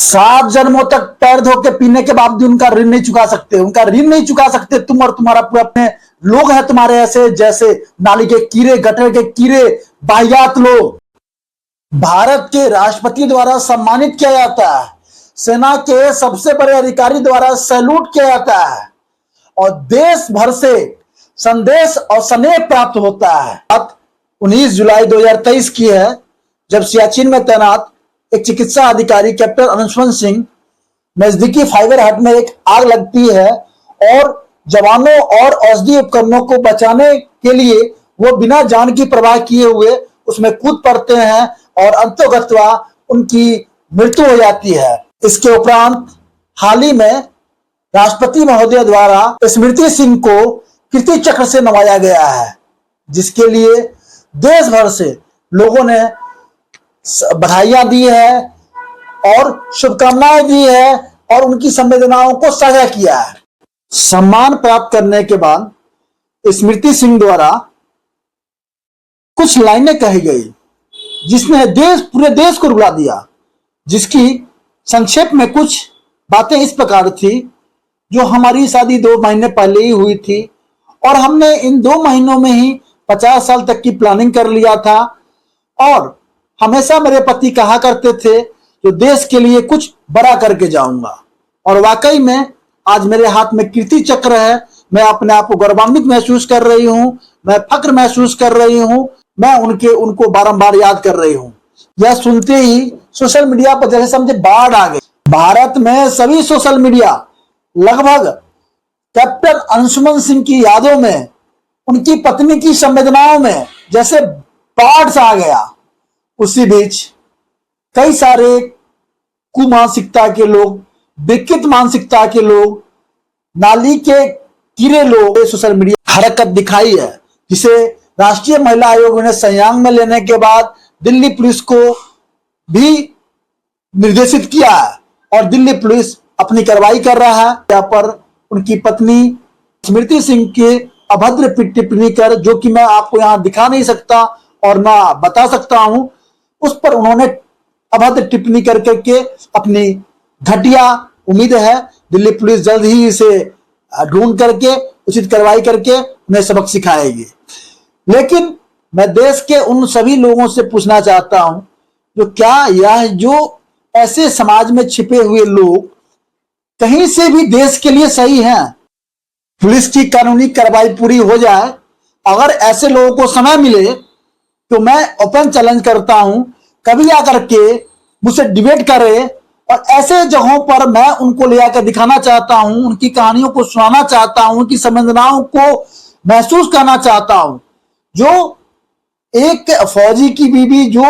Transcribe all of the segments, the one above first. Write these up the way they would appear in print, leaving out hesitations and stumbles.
7 जन्मों तक पैर धो के पीने के बावजूद उनका ऋण नहीं चुका सकते, उनका ऋण नहीं चुका सकते तुम और तुम्हारा पूरा अपने लोग हैं तुम्हारे ऐसे, जैसे नाली के कीड़े, गटर के कीड़े, वाहियात लोग। भारत के राष्ट्रपति द्वारा सम्मानित किया जाता है, सेना के सबसे बड़े अधिकारी द्वारा सैल्यूट किया जाता है और देश भर से संदेश और स्नेह प्राप्त होता है। 19 जुलाई 2023 की है, जब सियाचिन में तैनात एक चिकित्सा अधिकारी कैप्टन अंशुमन सिंह नजदीकी फाइबर हट में एक आग लगती है और जवानों और औषधि उपकरणों को बचाने के लिए वो बिना जान की परवाह किए हुए उसमें कूद पड़ते हैं और अंततः उनकी मृत्यु हो जाती है। इसके उपरांत हाल ही में राष्ट्रपति महोदय द्वारा स्मृति सिंह को कीर्ति चक्र से नवाजा गया है, जिसके लिए देश भर से लोगों ने बधाइयां दी है और शुभकामनाएं दी है और उनकी संवेदनाओं को साझा किया है। सम्मान प्राप्त करने के बाद स्मृति सिंह द्वारा कुछ लाइनें कही गई जिसने पूरे देश को रुला दिया, जिसकी संक्षेप में कुछ बातें इस प्रकार थी। जो हमारी शादी 2 महीने पहले ही हुई थी और हमने इन 2 महीनों में ही 50 साल तक की प्लानिंग कर लिया था और हमेशा मेरे पति कहा करते थे जो देश के लिए कुछ बड़ा करके जाऊंगा, और वाकई में आज मेरे हाथ में कीर्ति चक्र है। मैं अपने आप को गौरवान्वित महसूस कर रही हूं, मैं फक्र महसूस कर रही हूं, मैं उनको बारंबार याद कर रही हूं। यह सुनते ही सोशल मीडिया पर जैसे समझे बाढ़ आ गई। भारत में सभी सोशल मीडिया लगभग कैप्टन अंशुमन सिंह की यादों में, उनकी पत्नी की संवेदनाओं में जैसे बाढ़ सा आ गया। उसी बीच कई सारे कुमानसिकता के लोग, विकृत मानसिकता के लोग, नाली के कीड़े लोग सोशल मीडिया हरकत दिखाई है, जिसे राष्ट्रीय महिला आयोग ने संज्ञान में लेने के बाद दिल्ली पुलिस को भी निर्देशित किया है और दिल्ली पुलिस अपनी कार्रवाई कर रहा है। यहाँ पर उनकी पत्नी स्मृति सिंह के अभद्र टिप्पणी कर, जो कि मैं आपको यहाँ दिखा नहीं सकता और ना बता सकता हूं, उस पर उन्होंने अभद्र टिप्पणी करके अपनी घटिया, उम्मीद है दिल्ली पुलिस जल्द ही इसे ढूंढ करके उचित कार्रवाई करके उन्हें सबक सिखाएगी। लेकिन मैं देश के उन सभी लोगों से पूछना चाहता हूं जो क्या यह जो ऐसे समाज में छिपे हुए लोग कहीं से भी देश के लिए सही हैं। पुलिस की कानूनी कार्रवाई पूरी हो जाए, अगर ऐसे लोगों को समय मिले तो मैं ओपन चैलेंज करता हूं, कभी आकर के मुझसे डिबेट करे और ऐसे जगहों पर मैं उनको ले आकर दिखाना चाहता हूं, उनकी कहानियों को सुनाना चाहता हूं, उनकी संवेदनाओं को महसूस करना चाहता हूं। जो एक फौजी की बीवी जो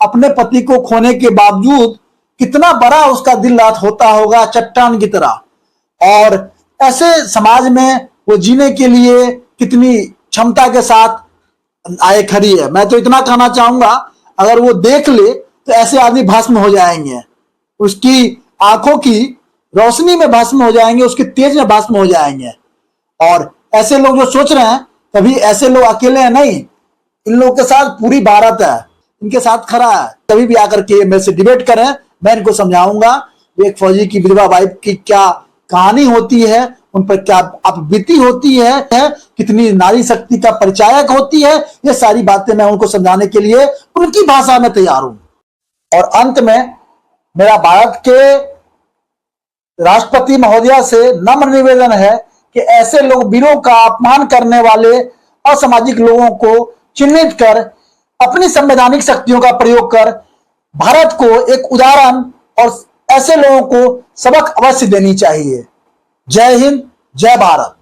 अपने पति को खोने के बावजूद कितना बड़ा उसका दिल रात होता होगा चट्टान की तरह, और ऐसे समाज में वो जीने के लिए कितनी क्षमता के साथ आए खड़ी है। मैं तो इतना कहना चाहूंगा, अगर वो देख ले तो ऐसे आदमी भस्म हो जाएंगे, उसकी आंखों की रोशनी में भस्म हो जाएंगे, उसके तेज में भस्म हो जाएंगे। और ऐसे लोग जो सोच रहे हैं कभी ऐसे लोग अकेले हैं नहीं, इन लोगों के साथ पूरी भारत है, इनके साथ खड़ा है। कभी भी आकर के मेरे से डिबेट करें, मैं इनको समझाऊंगा एक फौजी की विधवा वाइफ की क्या कहानी होती है, उन पर क्या बीती होती है, कितनी नारी शक्ति का परिचायक होती है। ये सारी बातें मैं उनको समझाने के लिए उनकी भाषा में तैयार हूं। और अंत में मेरा भारत के राष्ट्रपति महोदया से नम्र निवेदन है कि ऐसे लोग, वीरों का अपमान करने वाले असामाजिक लोगों को चिन्हित कर अपनी संवैधानिक शक्तियों का प्रयोग कर भारत को एक उदाहरण और ऐसे लोगों को सबक अवश्य देनी चाहिए। जय हिंद, जय भारत।